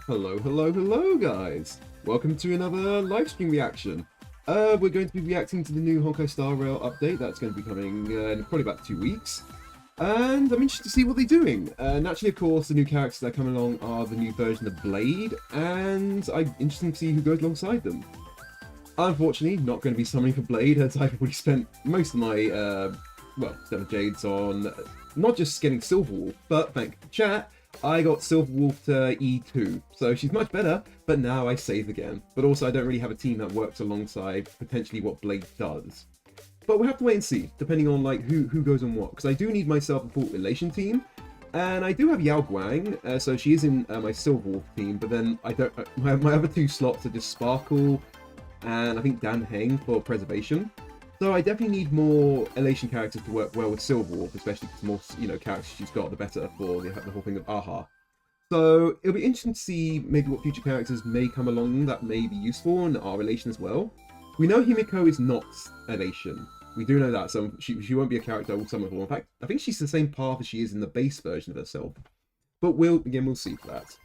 Hello, hello, hello, guys! Welcome to another live stream reaction. We're going to be reacting to the new Honkai Star Rail update that's going to be coming in probably about 2 weeks. And I'm interested to see what they're doing. Naturally, of course, the new characters that are coming along are the new version of Blade, and I'm interested to see who goes alongside them. Unfortunately, not going to be summoning for Blade, as I've already spent most of my, Stellar Jades on not just getting Silver Wolf, but thank chat, I got Silver Wolf to E2, so she's much better, but now I save again. But also I don't really have a team that works alongside potentially what Blade does. But we'll have to wait and see, depending on like who goes on what, because I do need myself a full Elation team, and I do have Yao Guang, so she is in my Silver Wolf team, but then I don't, my other 2 slots are just Sparkle, and I think Dan Heng for Preservation. So I definitely need more Elation characters to work well with Silver Wolf, especially because the more characters she's got, the better for the whole thing of Aha. So it'll be interesting to see maybe what future characters may come along that may be useful in our Elation as well. We know Himiko is not Elation. We do know that, so she won't be a character I will summon for. In fact, I think she's the same path as she is in the base version of herself. But we'll see for that.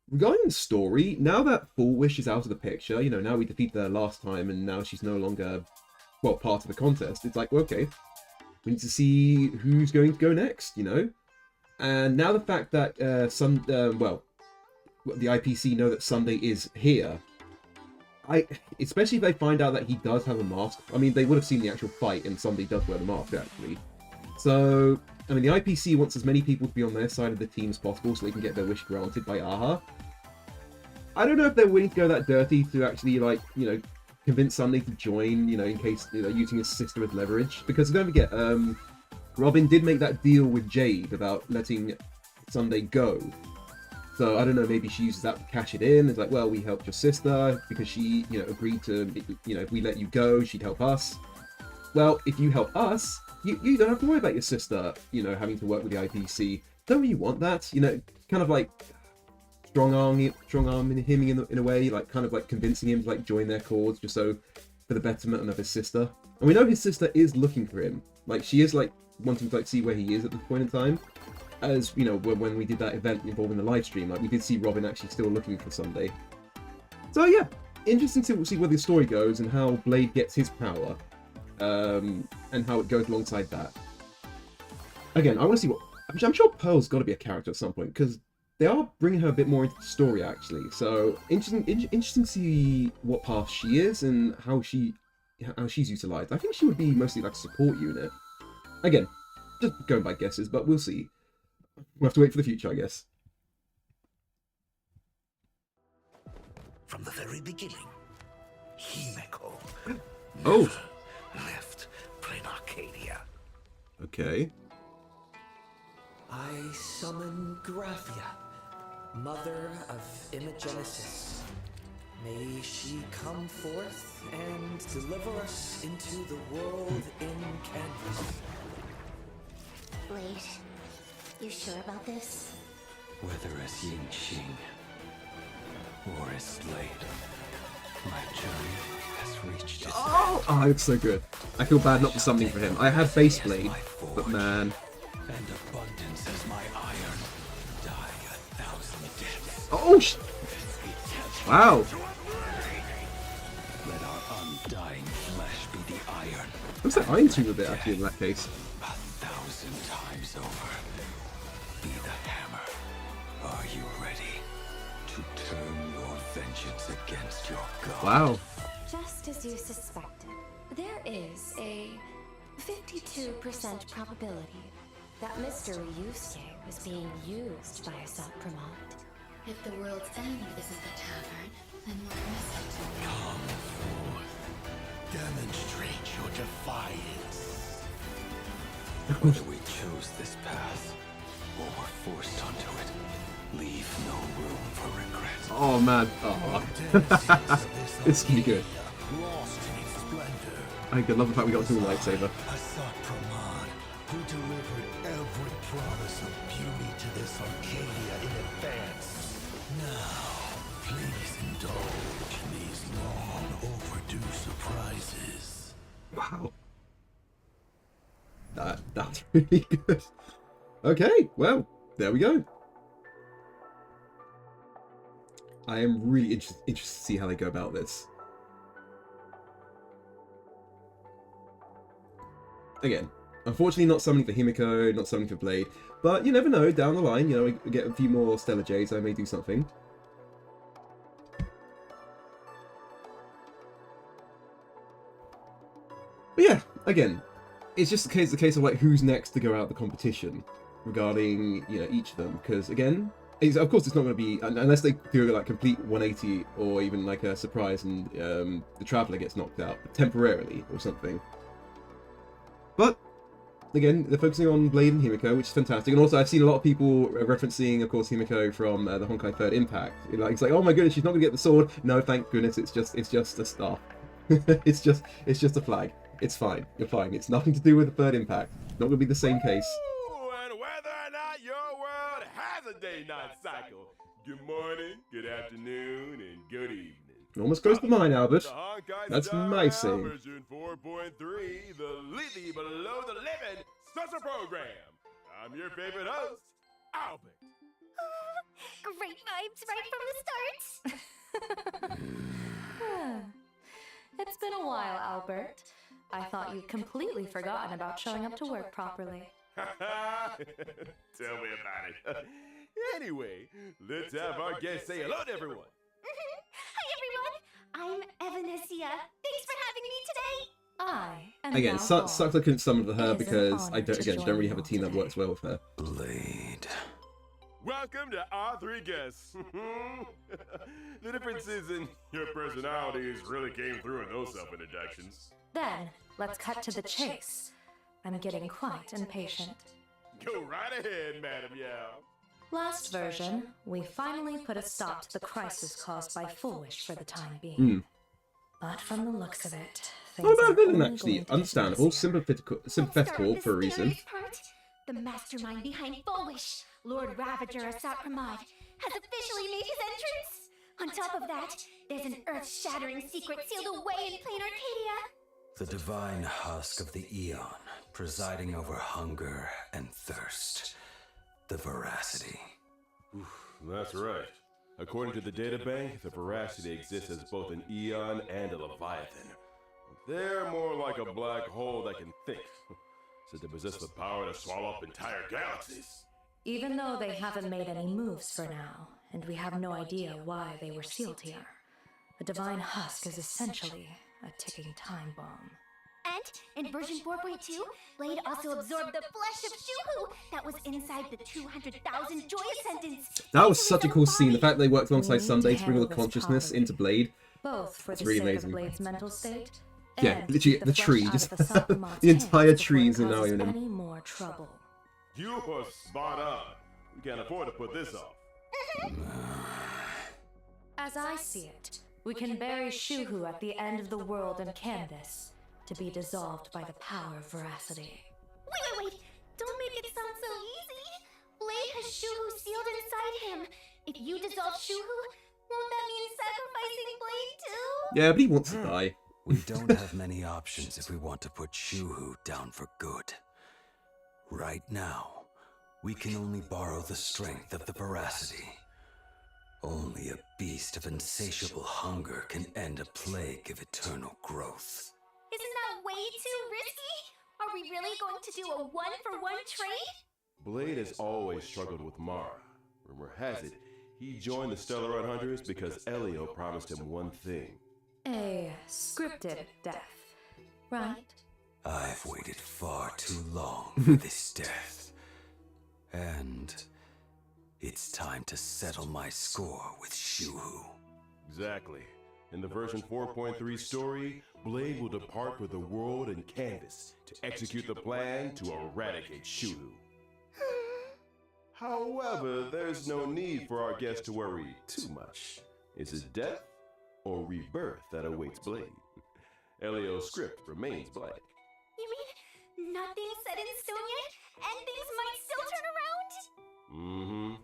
Regarding the story, now that Full Wish is out of the picture, you know, now we defeated her last time and now she's no longer, well, part of the contest, it's like, well, okay, we need to see who's going to go next, you know? And now the fact that the IPC know that Sunday is here, especially if they find out that he does have a mask. I mean, they would have seen the actual fight and Sunday does wear the mask, actually. So, I mean, the IPC wants as many people to be on their side of the team as possible so they can get their wish granted by Aha. I don't know if they're willing to go that dirty to actually, like, you know, convince Sunday to join, you know, in case, you know, using his sister as leverage. Because don't forget, Robin did make that deal with Jade about letting Sunday go. So I don't know, maybe she uses that to cash it in. It's like, well, we helped your sister because she, you know, agreed to, you know, if we let you go, she'd help us. Well, if you help us, you don't have to worry about your sister, you know, having to work with the IPC. Don't you want that? You know, kind of like strong arming him in a way, like kind of like convincing him to like join their cause just so for the betterment of his sister. And we know his sister is looking for him. Like she is like wanting to like see where he is at this point in time. As you know, when we did that event involving the live stream, like we did see Robin actually still looking for Sunday. So yeah, interesting to see where the story goes and how Blade gets his power, and how it goes alongside that. Again, I want to see what I'm sure Pearl's got to be a character at some point because they are bringing her a bit more into the story actually. So interesting to see what path she is and how she's utilized. I think she would be mostly like a support unit. Again, just going by guesses, but we'll see. We'll have to wait for the future, I guess. From the very beginning, Himiko Oh, left plain Arcadia. okay. I summon Graphia, mother of Imagenesis. May she come forth and deliver us into the world in canvas. Blade, you sure about this? Whether as Yingxing or as Blade, my journey has reached its Oh, it looks so good. I feel bad not for summoning for him. I had Face Blade, but man. and abundance as my iron, die 1,000 deaths. Oh, wow. Let our undying flesh be the iron. Looks like Iron Tomb a bit actually in that case. 1,000 times over. Be the hammer. Are you ready to turn your vengeance against your god? Wow. Just as you suspected, there is a 52% probability that Mr. Ryusuke was being used by Asat Pramod. If the world's end is at the tavern, then what is it? Come forth. Demonstrate your defiance. Whether we chose this path or were forced onto it, leave no room for regret. Oh man. Oh. This can be good. Lost in its splendor. I love the fact we got to do a lightsaber. Asat Pramod, who delivered every promise of beauty to this Arcadia in advance. Now, please indulge in these long overdue surprises. Wow. That's really good. Okay, well, there we go. I am really interested to see how they go about this. Again, unfortunately not summoning for Himiko, not summoning for Blade, but you never know, down the line, you know, we get a few more Stellar Jades, I may do something. But yeah, again, it's just the case of like who's next to go out the competition regarding, you know, each of them, because again, of course it's not going to be, unless they do like complete 180 or even like a surprise and the Traveler gets knocked out temporarily or something. But again, they're focusing on Blade and Himiko, which is fantastic. And also, I've seen a lot of people referencing, of course, Himiko from the Honkai Third Impact. It's like, oh my goodness, she's not going to get the sword. No, thank goodness, it's just a staff. it's just a flag. It's fine. You're fine. It's nothing to do with the Third Impact. Not going to be the same case. And whether or not your world has a day-night cycle, good morning, good afternoon, and good evening. Almost close to mine, Albert. The Honkai That's Star my Rail saying. Version 4.3, the Lithy Below the Living Social Program. I'm your favorite host, Albert. Great vibes right from the start. It's been a while, Albert. I thought you'd completely forgotten about showing up to work properly. Tell me about it. Anyway, let's have our guest say hello to everyone. Hi everyone, I'm Evanesia. Thanks for having me today. I am Again, Val sucks Vaughn. I couldn't summon for her It is an because honor I don't to again join don't really you have a all team that today. works well with her. Blade. Welcome to our three guests. The differences in your personalities really came through in those self-introductions. Then, let's cut to the chase. I'm getting quite impatient. Go right ahead, Madam Yao. Last version, we finally put a stop to the crisis caused by Full Wish for the time being. But from the looks of it, things Oh, no, are villain only actually. going to get Understandable, messier. sympathetical for a reason. Part. The mastermind behind Fulwish, Lord Ravager Asat Pramad, has officially made his entrance. On top of that, there's an earth-shattering secret sealed away in plain Arcadia. The divine husk of the Eon, presiding over hunger and thirst. The Veracity. That's right. According to the databank, the Veracity exists as both an Eon and a Leviathan. They're more like a black hole that can think. Said they possess the power to swallow up entire galaxies. Even though they haven't made any moves for now, and we have no idea why they were sealed here, the divine husk is essentially a ticking time bomb. And in version 4.2, Blade also absorbed the flesh of Shuhu that was inside the 200,000 Joy Ascendants. That was such a cool scene. The fact they worked alongside We need Sunday to to bring all the handle this consciousness properly. into Blade. Both for It's the really sake amazing. of Blade's mental state, Yeah, and literally, keep the flesh tree, out just of the Sapramad's the entire hands tree is before it now causes in him. any more trouble. You are spot on. We can't afford to put this off. As I see it, we can bury Shuhu at the end of the world in canvas, to be dissolved by the power of veracity. Wait. Don't make it sound so easy. Blade has Shuhu sealed inside him. If you dissolve Shuhu, won't that mean sacrificing Blade too? Yeah, but he wants to die. We don't have many options if we want to put Shuhu down for good. Right now, we can only borrow the strength of the Veracity. Only a beast of insatiable hunger can end a plague of eternal growth. Isn't that way too risky? Are we really going to do a one-for-one trade? Blade has always struggled with Mara. Rumor has it, he joined the Stellar Hunters because Elio promised him one thing. A scripted death, right? I've waited far too long for this death. And it's time to settle my score with Shuhu. Exactly. In the version 4.3 story, Blade will depart for the world in canvas to execute the plan to eradicate Shuhu. However, there's no need for our guest to worry too much. Is it death or rebirth that awaits Blade? Elio's script remains blank. You mean nothing's set in stone yet, and things might still turn around? Mm-hmm.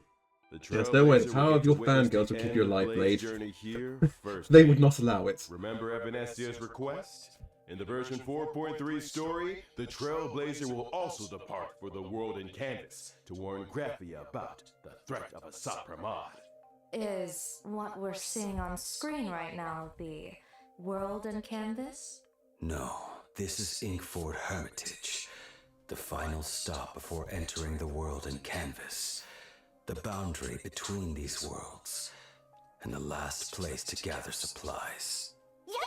The Yes, there was. Trailblazer How will have get your to witness fangirls the will keep end you of alive, Blade's Blade? journey here first. They would not allow it. Remember Evanesia's request? In the version 4.3 story, the Trailblazer will also depart for the world in canvas to warn Graphia about the threat of a Sapramad. Is what we're seeing on screen right now the world in canvas? No, this is Inkford Hermitage, the final stop before entering the world in canvas, the boundary between these worlds, and the last place to gather supplies. Yep,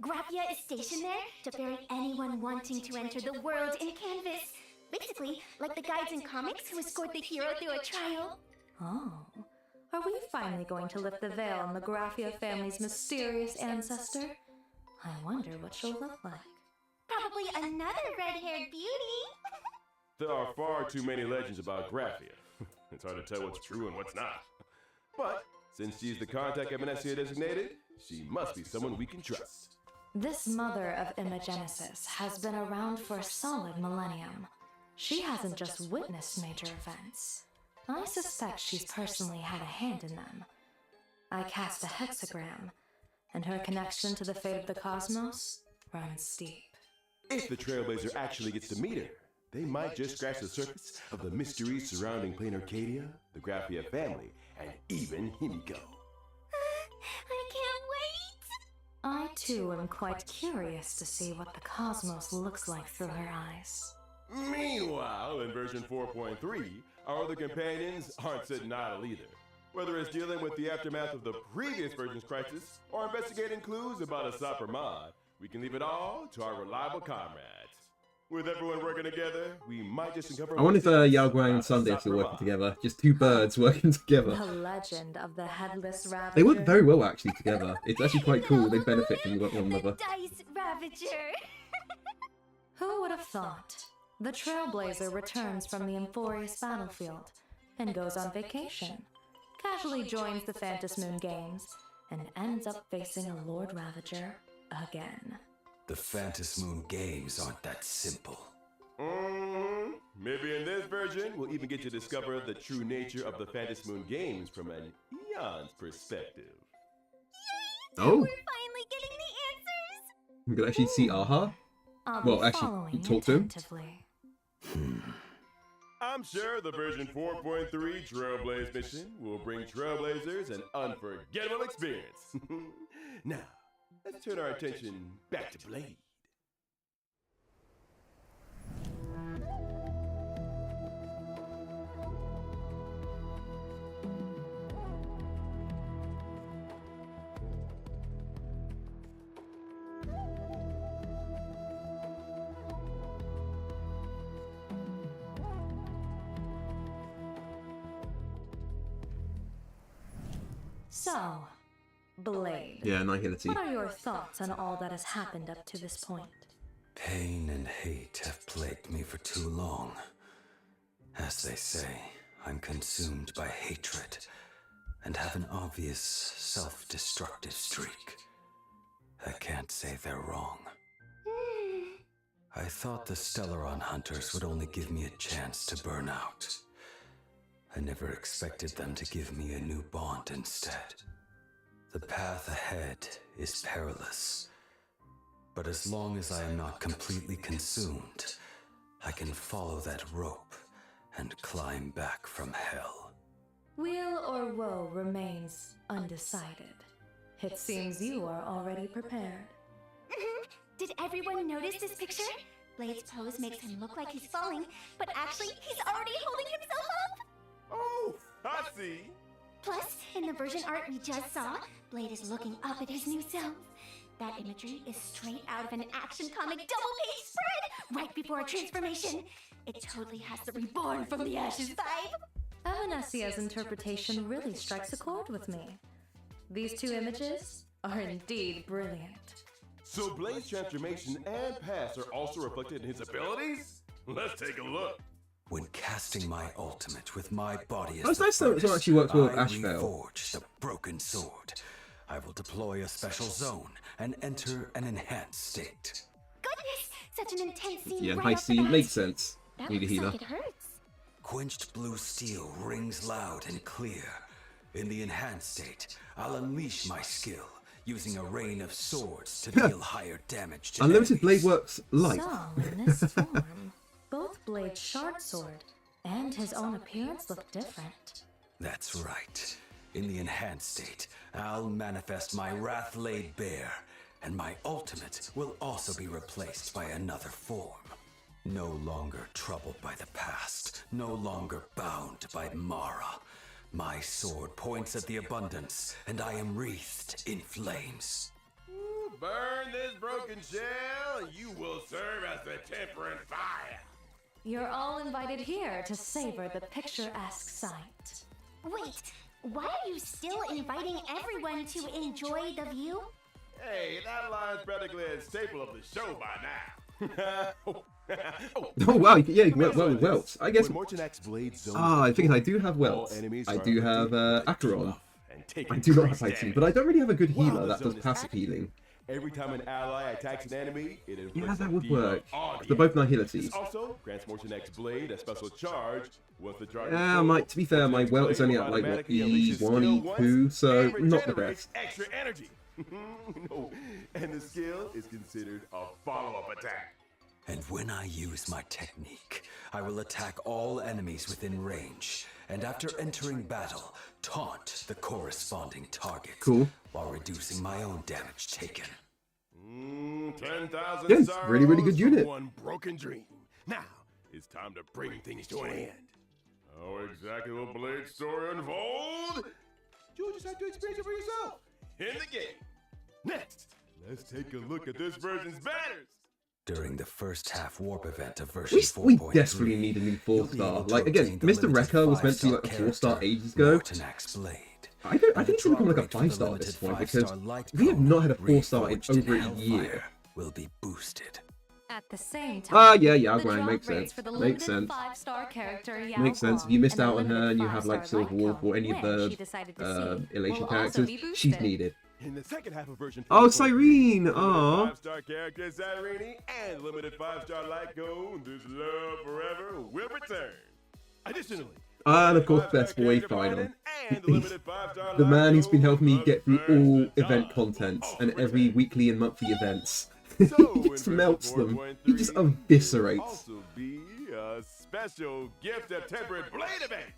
Graphia is stationed there to ferry anyone wanting to enter the world in canvas. Basically, like the guides in comics who escort the hero through a trial. Oh. Are we finally going to lift the veil on the Graphia family's mysterious ancestor? I wonder what she'll look like. Probably another red-haired beauty. There are far too many legends about Graphia. It's hard to tell what's true and what's not. But since she's the contact Amnesia designated, she must be someone we can trust. This mother of Imogenesis has been around for a solid millennium. She hasn't just witnessed major events. I suspect she's personally had a hand in them. I cast a hexagram, and her connection to the fate of the cosmos runs steep. If the Trailblazer actually gets to meet her, they might just scratch the surface of the mysteries surrounding Plain Arcadia, the Graphia family, and even Himiko. I can't wait! I too am quite curious to see what the cosmos looks like through her eyes. Meanwhile, in version 4.3, our other companions aren't sitting idle either. Whether it's dealing with the aftermath of the previous version's crisis or investigating clues about a Sapper mod, we can leave it all to our reliable comrades. With everyone working together, we might just uncover. I wonder if Yao Guang and Sunday are still working together. Just two birds working together. The legend of the headless Ravager. They work very well actually together. It's actually quite cool. They benefit from one another. The Dice Ravager! Who would have thought? The Trailblazer returns from the Emphorius battlefield and goes on vacation, casually joins the Phantom Moon Games, and ends up facing a Lord Ravager again. The Phantom Moon Games aren't that simple. Maybe in this version, we'll even get to discover the true nature of the Phantom Moon Games from an Eon's perspective. Oh, We're finally getting the answers! you can actually see Aha. I'll Well, be actually, following talk to him. attentively. I'm sure the version 4.3 Trailblaze mission will bring Trailblazers an unforgettable experience. Now, let's turn our attention back to Blade. So, Blade. Yeah, Annihility. What are your thoughts on all that has happened up to this point? Pain and hate have plagued me for too long. As they say, I'm consumed by hatred and have an obvious self-destructive streak. I can't say they're wrong. I thought the Stellaron Hunters would only give me a chance to burn out. I never expected them to give me a new bond instead. The path ahead is perilous, but as long as I am not completely consumed, I can follow that rope and climb back from hell. Weal or woe remains undecided. It seems you are already prepared. Did everyone notice this picture? Blade's pose makes him look like he's falling, but actually, he's already holding himself up! Oh, I see. Plus, in the version art we just saw, Blade is looking up at his new self. That imagery is straight out of an action comic double-page spread right before a transformation. It totally has the Reborn from the Ashes vibe. Avanesia's interpretation really strikes a chord with me. These two images are indeed brilliant. So Blade's transformation and past are also reflected in his abilities? Let's take a look. When casting my ultimate with my body as That's the nice that it furnace, actually works well with I Ashvale. reforge the broken sword. I will deploy a special zone and enter an enhanced state. Goodness, such an intense scene Yeah, right high off the scene bat. makes sense. That Need a looks healer. like it hurts. Quenched blue steel rings loud and clear. In the enhanced state, I'll unleash my skill, using a rain of swords to deal higher damage to Unlimited enemies. Blade works light. So, in this form, both Blade's shard sword and his own appearance look different. That's right. In the enhanced state, I'll manifest my wrath-laid bare, and my ultimate will also be replaced by another form. No longer troubled by the past, no longer bound by Mara. My sword points at the abundance, and I am wreathed in flames. Burn this broken shell, you will serve as the temperate fire. You're all invited here to savor the picturesque sight. Wait, why are you still inviting everyone to enjoy the view? Hey, that line's practically a staple of the show by now. Oh wow, yeah, well, welts. I guess. When Morton X Blade zones I think I do have all welts. enemies I are do have afflicted with Acheron. buff and take I do not have increased IT, damage. but I don't really have a good While healer the that does zone is passive active, healing. Every time an ally attacks an enemy, it inflicts Yeah, that a would debuff work. on They're the both enemy. nihilities. This also grants Morton X Blade a special charge once the charge is Yeah, full. to be fair, my Morton X welt is Blade only will at like what, automatically unleash his E1, skill E2, once so and not the regenerates best. extra energy. No, and the skill is considered a follow-up attack. And when I use my technique, I will attack all enemies within range, and after entering battle, taunt the corresponding target. Cool. While reducing my own damage taken. 10,000 Yes, really, really good sorrows for unit. one broken dream. Now, it's time to bring things to an end. How exactly will Blade's story unfold? You'll just have to experience it for yourself in the game. Next, let's take a look at this version's banners. During the first half warp event of version We 4.3, desperately need a new you'll be 4-star. able to Like again, obtain the Mr. limited Wrecker was meant to be 5-star like a 4-star character, ages ago. Mortonax Blade. I think And the it's gonna become like a drop rate for the 5-star at this limited point because 5-star light we have cone not had a 4-star in reforged over a Hellfire year. will be boosted. At the same time, Yeah, the Yao-Guang drop makes rates sense. for the Makes limited sense. 5-star character Makes sense. If you missed out on her and you have like Silver Wolf or any of the Elation characters, she's needed. In the second half of version Oh, 4.3, Cyrene! limited Aw. 5-star character Cyrene and limited 5-star light cone, this love forever will return. Additionally, And of course, 5-star Best Boy character Final. Biden and the limited 5-star The light man who's been cone helping me of get through First all Dawn event contents and of every return. weekly and monthly events. So, He in just version melts them. He just 4.3, eviscerates. also be a special gift of temperate blade events.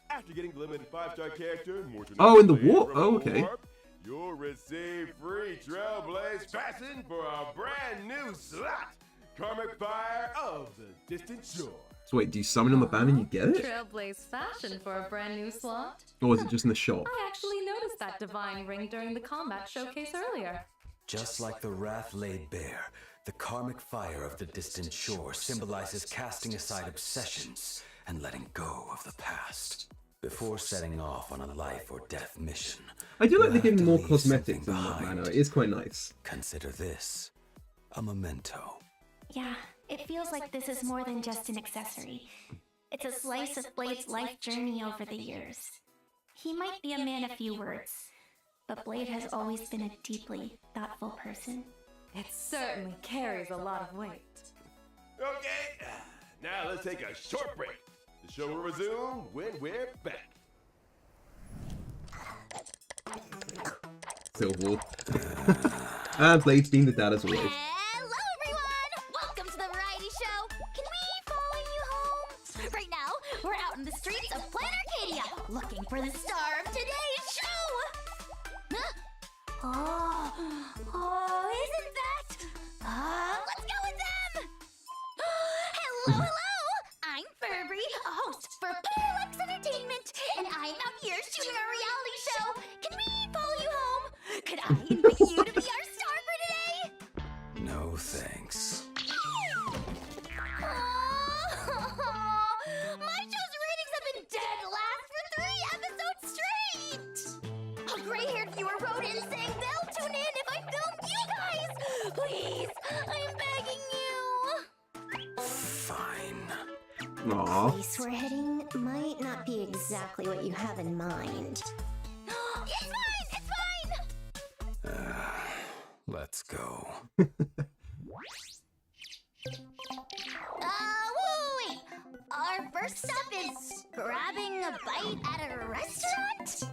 After getting the limited 5-star character, Morton Oh, in the Blade warp? from Oh, the okay. warp, you'll receive free Trailblaze fashion for a brand new slot. Karmic Fire of the Distant Shore. So wait, do you summon on the ban and you get it? Trailblaze fashion for a brand new slot. Or is it just in the shop? I actually noticed that divine ring during the combat showcase earlier. Just like the wrath laid bare, the karmic fire of the distant shore symbolizes casting aside obsessions and letting go of the past. Before setting off on a life or death mission, I do like you they're have giving to more leave cosmetics in something that behind. manner. It is quite nice. Consider this a memento. Yeah, it feels like this is more than just an accessory. It's a slice of Blade's life journey over the years. He might be a man of few words, but Blade has always been a deeply thoughtful person. It certainly carries a lot of weight. Okay, now let's take a short break. The show will resume when we're back. Silver Wolf. And Blade's being the dad as always. Hello, everyone! Welcome to the variety show. Can we follow you home? Right now, we're out in the streets of Planet Arcadia, looking for the star of today's show. Huh? Oh, isn't that? Let's go with them. Hello, hello! I'm Furby, a host for Parallax Entertainment, and I'm out here shooting our reality show. Can we follow you home? Could I invite you to be our star for today? No thanks. My show's ratings have been dead last for 3 episodes straight! A gray-haired viewer wrote in saying they'll tune in if I film you guys! Please, I'm begging you! Fine. Aww. place we're heading might not be exactly what you have in mind. It's fine! It's fine! Let's go. Wait! Our first stop is grabbing a bite at a restaurant?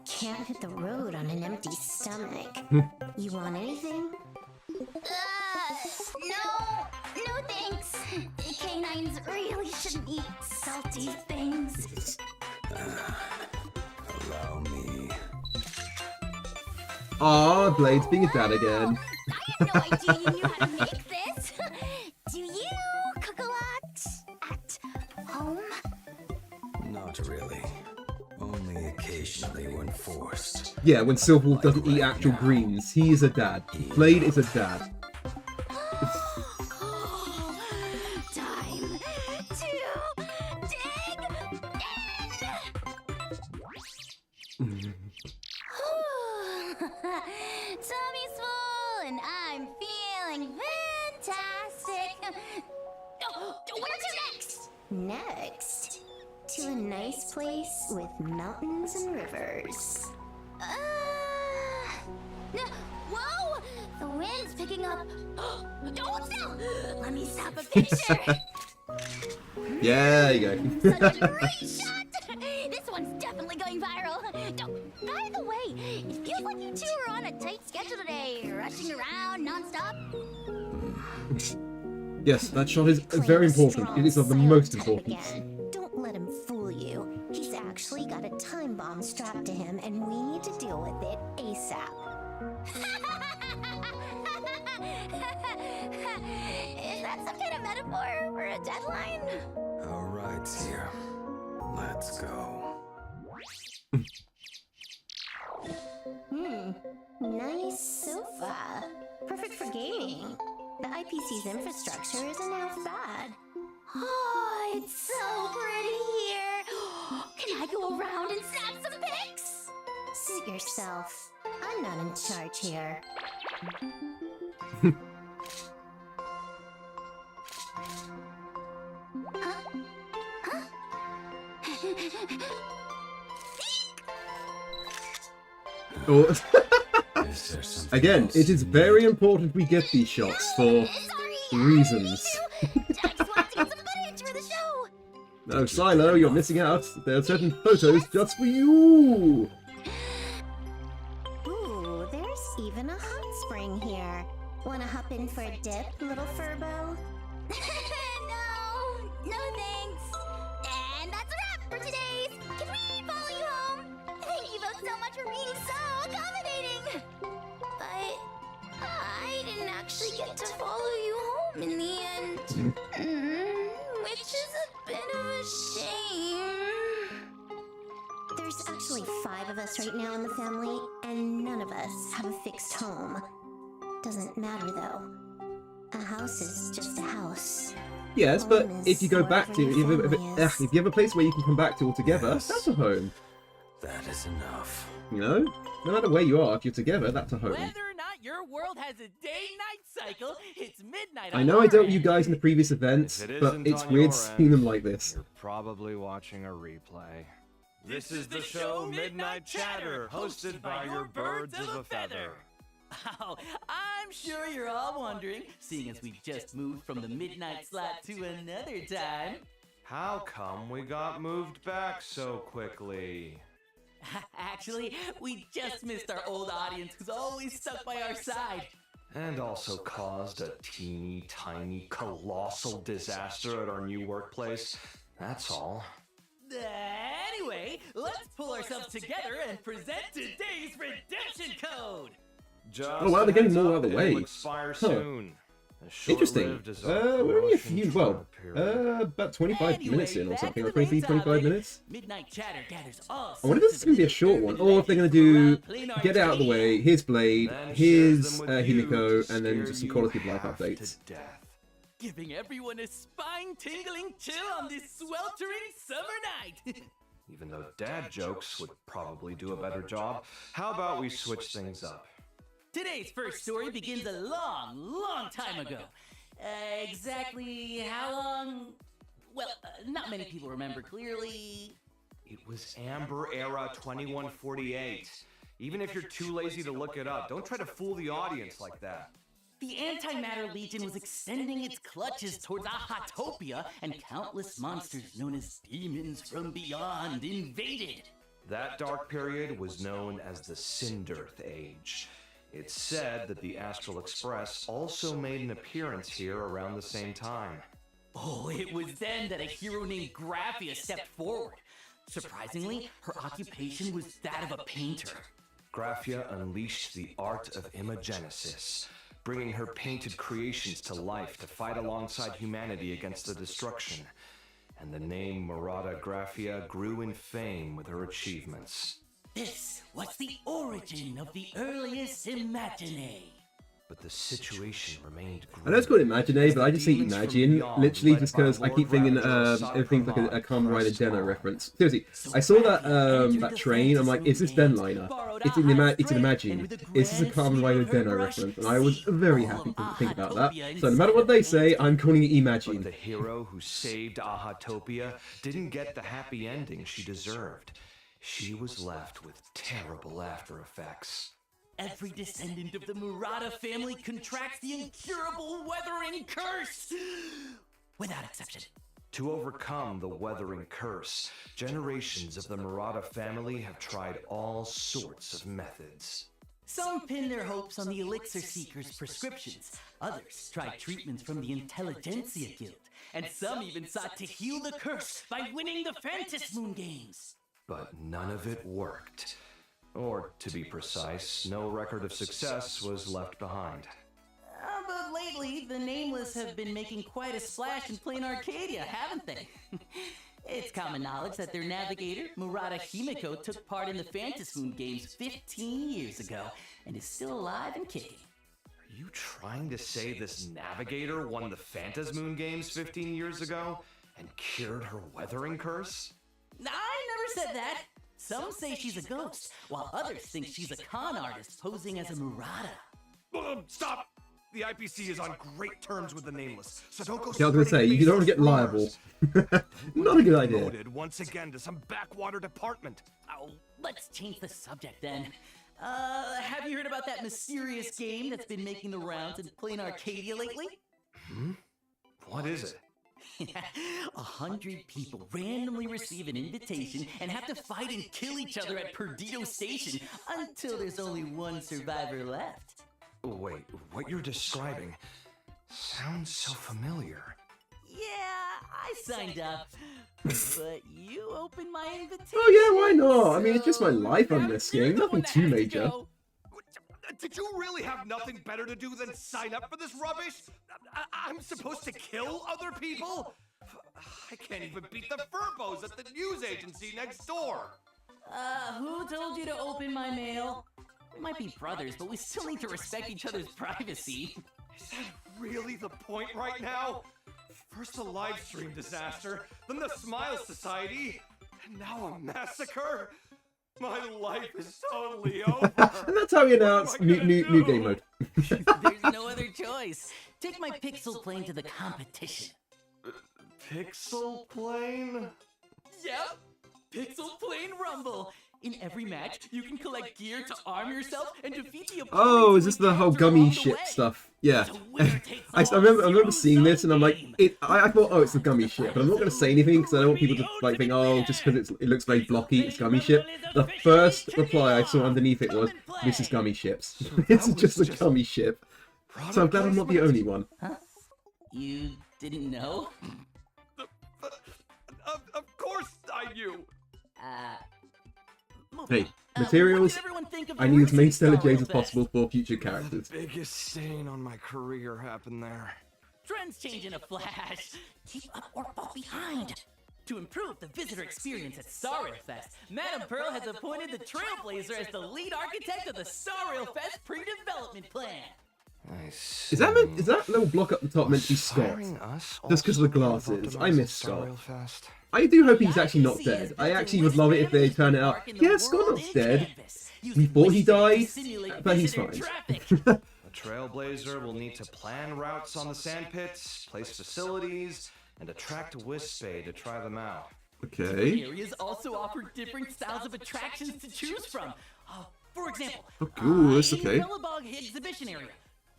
Can't hit the road on an empty stomach. You want anything? No thanks. Canines really shouldn't eat salty things. Allow me. Ah, Blade's being a dad again. I had no idea you knew how to make this. Do you cook a lot at home? Not really. Only occasionally when forced. Yeah, when Silverwolf doesn't eat actual greens, he is a dad. Blade is a dad. Time to dig in. Tummy's full and I'm feeling fantastic. Where to next? Next, to a nice place with mountains and rivers. Whoa! The wind's picking up. Don't stop! Let me snap a picture. Yeah, there you go. Such a great shot! This one's definitely going viral. By the way, it feels like you two are on a tight schedule today, rushing around nonstop. Yes, that shot is very important. It is of the most importance. Don't let him fool you. He's actually got a time bomb strapped to him, and we need to deal with it ASAP. Is that some kind of metaphor for a deadline? All right, here. Let's go. Nice sofa. Perfect for gaming. The IPC's infrastructure isn't half bad. Oh, it's so pretty here. Can I go around and snap some pics? Suit yourself. I'm not in charge here. Oh. Again, it is very important we get these shots for reasons. No, Silo, you're missing out. There are certain photos just for you. Ooh, there's even a hot spring here. Wanna hop in for a dip, little Furbo? No thanks. And that's a wrap for today's. Can we follow you home? Thank you both so much for being so accommodating. But I didn't actually get to follow you home in the end. Which is a bit of a shame. There's actually 5 of us right now in the family, and none of us have a fixed home. Doesn't matter though. A house is just a house. Yes, but Home if you go is back to, wherever your if family is. you have a place where you can come back to altogether, Yes. that's a home. That is enough. You know? No matter where you are, if you're together, that's a home. Whether or not your world has a day-night cycle, it's midnight. I on know I our dealt with you end. guys in the previous events, If it but isn't it's on weird your seeing end, them like this. You're probably watching a replay. This is the show Midnight Chatter, hosted by your birds of a feather. Oh, I'm sure you're all wondering, seeing as we just moved from the midnight slot to another time. How come we got moved back so quickly? Actually, we just missed our old audience who's always stuck by our side. And also caused a teeny tiny colossal disaster at our new workplace. That's all. Anyway, let's pull ourselves together and present today's redemption code. Just Oh, wow, they're getting a heads more up, out of the it'll way. expire Huh. soon. As Interesting. short-lived as We're only a promotion few, trial well, period. about 25 Anyway, minutes in or back something, to like the 23, main 25 topic. minutes. Midnight Chatter gathers all I wonder if this is going to be a short one, or if they're going to do get it out of the way, here's Blade, Then here's shares them with you Himiko, to and then scare just some you quality of life half updates. to death. giving everyone a spine-tingling chill on this sweltering summer night. Even though dad jokes would probably do a better job, how about we switch things up? Today's first story begins a long time ago. Exactly how long? Well, not many people remember clearly. It was Amber Era 2148. Even if you're too lazy to look it up, don't try to fool the audience like that. The Antimatter Legion was extending its clutches towards Ahatopia, and countless monsters known as demons from beyond invaded. That dark period was known as the Cinderth Age. It's said that the Astral Express also made an appearance here around the same time. Oh, it was then that a hero named Graphia stepped forward. Surprisingly, her occupation was that of a painter. Graphia unleashed the art of imagenesis, bringing her painted creations to life to fight alongside humanity against the destruction. And the name Murata Graphia grew in fame with her achievements. This was the origin of the earliest Imagine. But the situation remained grim. I know it's called Imagine, but I just say Imagine, literally just because I keep thinking everything's like a Kamen Rider Denner reference. Seriously, I saw that that train, I'm like, is this Denliner? It's an Imagine. Is this a Kamen Rider Denner reference? And I was very happy to think about that. So no matter what they say, I'm calling it Imagine. But the hero who saved Ahatopia didn't get the happy ending she deserved. She was left with terrible after effects. Every descendant of the Murata family contracts the incurable weathering curse! Without exception. To overcome the weathering curse, generations of the Murata family have tried all sorts of methods. Some pin their hopes on the Elixir Seeker's prescriptions. Others tried treatments from the Intelligentsia Guild. And some even sought to heal the curse by winning the Phantasm Moon Games. But none of it worked. Or, to be precise, no record of success was left behind. But lately, the Nameless have been making quite a splash in plain Arcadia, haven't they? It's common knowledge that their navigator, Murata Himiko, took part in the Phantasm Moon Games 15 years ago, and is still alive and kicking. Are you trying to say this navigator won the Phantasm Moon Games 15 years ago and cured her weathering curse? I never said that. Some say she's a ghost, while others think she's a con artist posing as a Murata. Stop! The IPC is on great terms with the Nameless, so don't go. Yeah, I was gonna say, you don't want to get liable. Not a good idea. Promoted once again to some backwater department. Oh, let's change the subject then. Have you heard about that mysterious game that's been making the rounds in plain Arcadia lately? What is it? 100 people randomly receive an invitation and have to fight and kill each other at Perdido Station until there's only one survivor left. Wait, what you're describing sounds so familiar. Yeah, I signed up. But you opened my invitation. Oh yeah, why not? I mean, it's just my life I'm risking. Nothing too major. Did you really have nothing better to do than sign up for this rubbish? I'm supposed to kill other people? I can't even beat the Furbos at the news agency next door. Who told you to open my mail? We might be brothers, but we still need to respect each other's privacy. Is that really the point right now? First a live stream disaster, then the Smile Society, and now a massacre? My life is totally over. And that's how we announce new game mode. There's no other choice. Take my pixel plane to the competition. Pixel plane? Yep, Pixel Plane Rumble. In every match, you can collect gear to arm yourself and defeat the opponent. Oh, is this the whole gummy ship stuff? Yeah. I remember seeing this and I'm like, I thought, oh, it's the gummy ship, but I'm not going to say anything because I don't want people to like think, oh, just because it looks very blocky, it's gummy ship. The first reply I saw underneath it was, this is gummy ships. It's just a gummy ship. So I'm glad I'm not the only one. Huh? You didn't know? Of course I knew. Hey, materials, I need as many stellar J's as possible for future characters. The biggest stain on my career happened there. Trends change in a flash. Keep up or fall behind. To improve the visitor experience at Star Rail Fest, Madame Pearl has appointed the Trailblazer as the lead architect of the Star Rail Fest pre-development plan. Nice. Is that little block up the top meant to be Scott? Just because of the glasses. I miss Scott. I do hope he's actually not dead. I actually would love it if they turn it out. Yeah, Scott's not dead. We thought he died, but he's fine. A Trailblazer will need to plan routes on the sandpits, place facilities, and attract a Wispay to try them out. Okay. Areas also offer different styles of attractions to choose from. For example, oh, cool. That's in okay. the Mellabog exhibition area,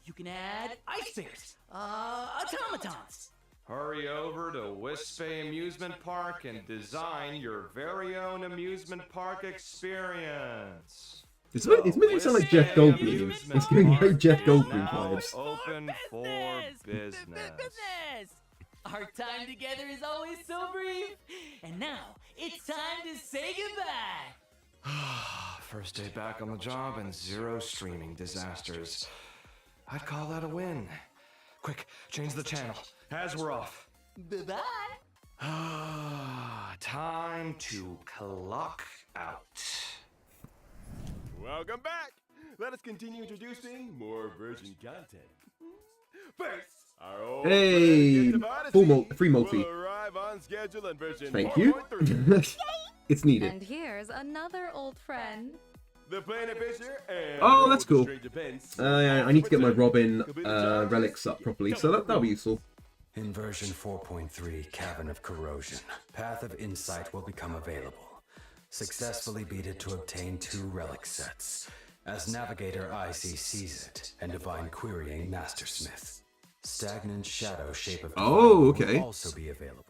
you can add ice bears, automatons. Hurry over to Wispay Amusement Park and design your very own amusement park experience. It's making it sound like Jeff Goldblum. It's giving very Jeff Goldblum vibes. Open for business. Our time together is always so brief. And now, it's time to say goodbye. First day back on the job and 0 streaming disasters. I'd call that a win. Quick, change the channel. As we're off. Bye-bye. Time to clock out. Welcome back. Let us continue introducing more version content. First, our old Hey, free multi. will arrive on schedule in version Thank you. 4.3. It's needed. And here's another old friend. The Planet Fisher and Oh, that's cool. Strange Events. I need to get my Robin relics up properly, so that'll be useful. In version 4.3, Cavern of Corrosion, Path of Insight will become available. Successfully beat it to obtain 2 relic sets, as Navigator IC sees it, and Divine Querying Mastersmith. Stagnant Shadow Shape of Divine will also be available,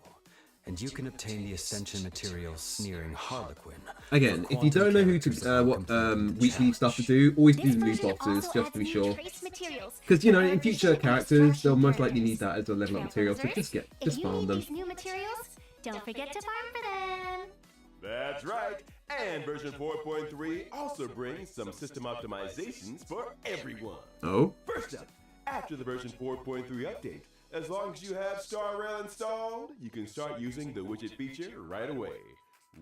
and you can obtain the Ascension material Sneering Harlequin. Again, if you don't know who to what weekly stuff to do, always do the loot boxes just to be sure. Because you know, in future characters, they'll most likely need that as a level up material, so just farm them. New materials, don't forget to farm for them. That's right. And version 4.3 also brings some system optimizations for everyone. Oh? First up, after the version 4.3 update, as long as you have Star Rail installed, you can start using the widget feature right away.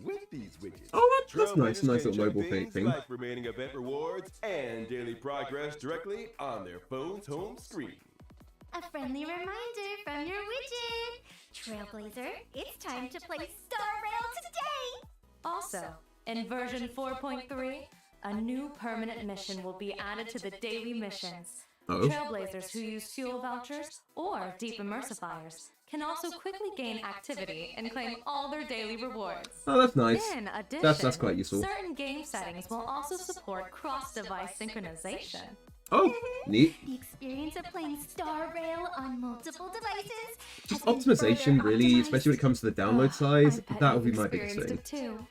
With these widgets, oh, that's nice. Trailblazers Nice can little check mobile things thing. like remaining event rewards and daily progress directly on their phone's home screen. A friendly reminder from your widget. Trailblazer, it's time to play Star Rail today! Also, in version 4.3, a new permanent mission will be added to the daily missions. Oh. Trailblazers who use fuel vouchers or deep immersifiers can also quickly gain activity and claim all their daily rewards. Oh, that's nice. In addition, That's quite useful. certain game settings will also support cross-device synchronization. Oh, neat. The experience of playing Star Rail on multiple devices Just has been optimization, further really, optimized. especially when it comes to the download size. I bet That you've would be my biggest experienced thing. it too.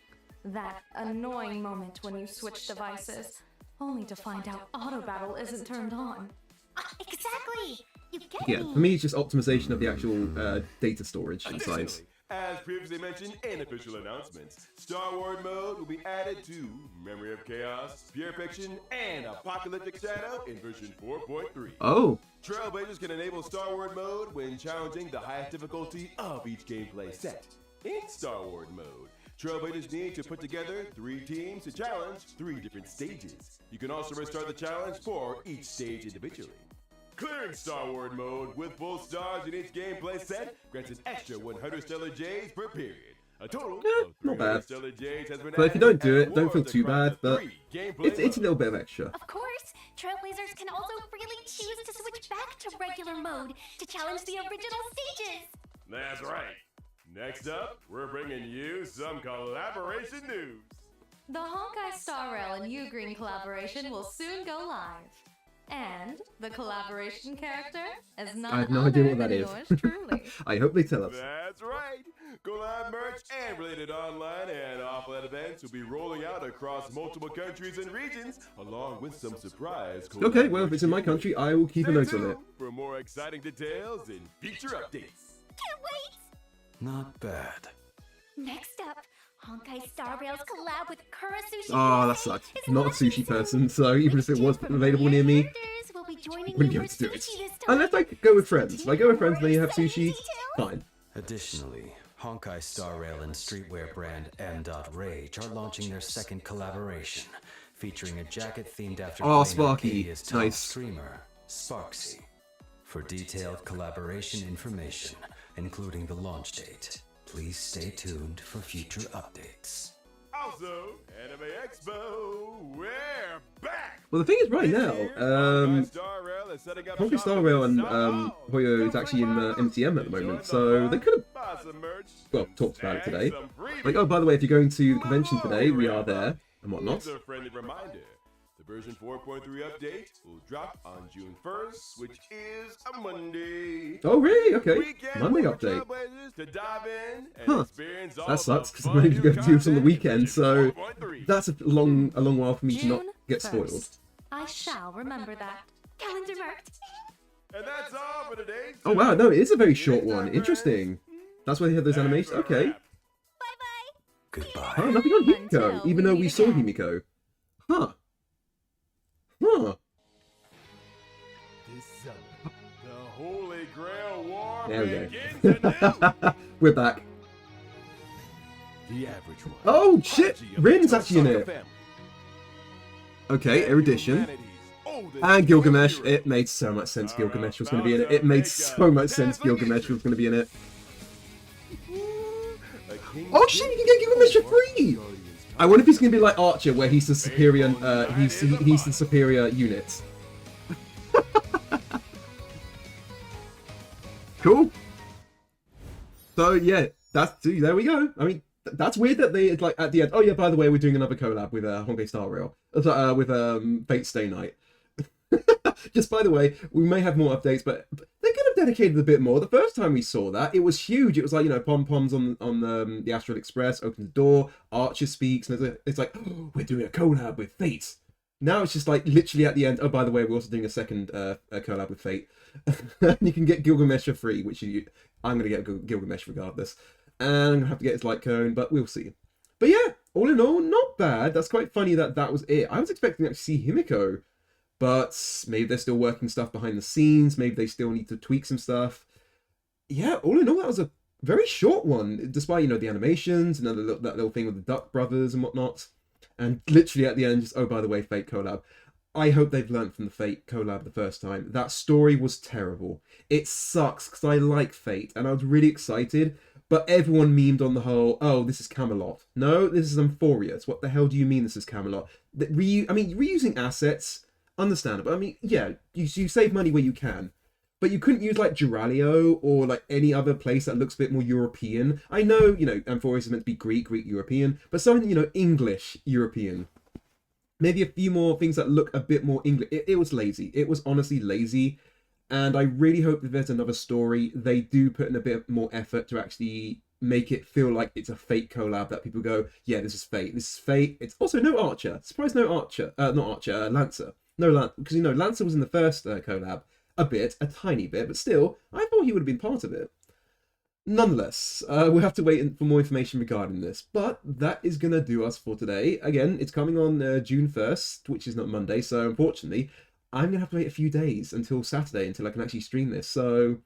That annoying moment when you switch devices, only to find out auto battle isn't turned on. Exactly! You get Yeah, me! for me, it's just optimization of the actual data storage and size. Additionally, as previously mentioned in official announcements, Star Wars mode will be added to Memory of Chaos, Pure Fiction, and Apocalyptic Shadow in version 4.3. Oh, Trailblazers can enable Star Wars mode when challenging the highest difficulty of each gameplay set. In Star Wars mode, Trailblazers need to put together 3 teams to challenge 3 different stages. You can also restart the challenge for each stage individually. Clearing Star Wars mode with full stars in each gameplay set grants an extra 100 Stellar Jades per period. A total of not 300 bad. Stellar Jades has been But if you added don't do and it, don't feel awards too across bad, the but 3 gameplay it's a modes. little bit of extra. Of course, Trailblazers can also freely choose to switch back to regular mode to challenge the original stages. That's right. Next up, we're bringing you some collaboration news. The Honkai Star Rail and U-Green collaboration will soon go live. And the collaboration character is none I have no other idea what that than is. yours truly. I hope they tell us. That's right. Collab merch and related online and offline events will be rolling out across multiple countries and regions, along with some surprise. Okay, well, if it's in my country, I will keep a note on it. For more exciting details and feature updates. Can't wait! Not bad. Next up, Honkai Star Rail's collab with Kura Sushi. Oh, that sucks. Not a sushi person, so even if it was available near me, Will be joining wouldn't be you able for to do it. sushi this time. Unless I could go with friends. If I go with friends and they have sushi, fine. Additionally, Honkai Star Rail and streetwear brand M.Rage are launching their second collaboration, featuring a jacket themed after Oh, Plain Sparky. Arcadia's top Nice. streamer, Sparksy. For detailed collaboration information, including the launch date, please stay tuned for future updates. Also, Anime Expo, we're back! Well, the thing is, right now, Honkai Star Rail is setting up Honkai shop Star in Rail and Sao Hoyo is actually in MTM at the moment, so they could have, Buy some merch, well, talked about it snag today. some freebies. Like, oh, by the way, if you're going to the convention today, we are there, and whatnot. Here's a friendly reminder. The version 4.3 update will drop on June 1st, which is a Monday. Oh, really? Okay. Weekend Monday for update. Trailblazers to dive in and Huh. experience all That sucks, the because I'm fun only new going to do this on the content weekend, in so 4.3. that's a long while for me to not June get 1st. spoiled. I shall remember that. Calendar marked. And that's all for today. Oh, wow, no, it is a very short one. Interesting. That's why they have those animations. Okay. Bye-bye. Goodbye. Oh, nothing on Himiko, Until even though we we meet saw again. Himiko. Huh. Huh. This summer, The Holy Grail War There we begins go. anew. We're back. The average one. Oh shit! Prodigy of Rin's the actually in Tosaka it. family. Okay, And erudition. humanity's oldest And Gilgamesh. hero. It made so much sense Are Gilgamesh was going to be in it. about It to made make so a much sense dazzling Gilgamesh was entrance. going to be in it. A king's Oh shit, you can get Gilgamesh for free! I wonder if he's going to be like Archer, where he's the superior, he's the superior unit. Cool. So yeah, there we go. I mean, that's weird that they like at the end. Oh yeah, by the way, we're doing another collab with Honkai Star Rail, with Fate Stay Night. Just by the way, we may have more updates, but they could have dedicated a bit more. The first time we saw that, it was huge. It was like, you know, pom-poms on the Astral Express, open the door, Archer speaks, and it's like, oh, we're doing a collab with Fate. Now it's just like literally at the end, oh, by the way, we're also doing a second collab with Fate. You can get Gilgamesh for free, which I'm going to get Gilgamesh regardless. And I'm going to have to get his light cone, but we'll see. But yeah, all in all, not bad. That's quite funny that was it. I was expecting to see Himiko, but maybe they're still working stuff behind the scenes. Maybe they still need to tweak some stuff. Yeah, all in all, that was a very short one, despite, you know, the animations and that little thing with the Duck Brothers and whatnot. And literally at the end, just, oh, by the way, Fate collab. I hope they've learned from the Fate collab the first time. That story was terrible. It sucks, because I like Fate, and I was really excited, but everyone memed on the whole, oh, this is Camelot. No, this is Amphorius. What the hell do you mean this is Camelot? Reusing assets, understandable. I mean, yeah, you save money where you can. But you couldn't use, like, Duralio or, like, any other place that looks a bit more European. I know, you know, Amphorius is meant to be Greek-European, but something, you know, English-European. Maybe a few more things that look a bit more English. It was lazy. It was honestly lazy. And I really hope that there's another story, they do put in a bit more effort to actually make it feel like it's a Fate collab, that people go, yeah, this is Fate. This is Fate. It's also no Archer. Surprised no Archer. Not Archer, Lancer. No Lancer. Because, you know, Lancer was in the first collab. A tiny bit, but still, I thought he would have been part of it. Nonetheless, we'll have to wait for more information regarding this, but that is going to do us for today. Again, it's coming on June 1st, which is not Monday, so unfortunately, I'm going to have to wait a few days until Saturday until I can actually stream this, so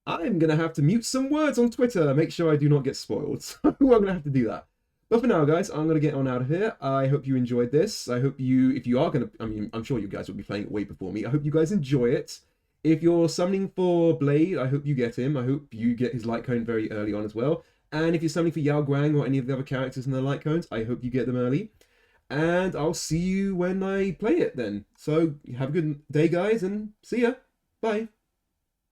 I'm going to have to mute some words on Twitter, make sure I do not get spoiled, so I'm going to have to do that. But for now, guys, I'm going to get on out of here. I hope you enjoyed this. I hope you, if you are going to, I mean, I'm sure you guys will be playing it way before me. I hope you guys enjoy it. If you're summoning for Blade, I hope you get him. I hope you get his light cone very early on as well. And if you're summoning for Yao Guang or any of the other characters in the light cones, I hope you get them early. And I'll see you when I play it then. So have a good day, guys, and see ya. Bye.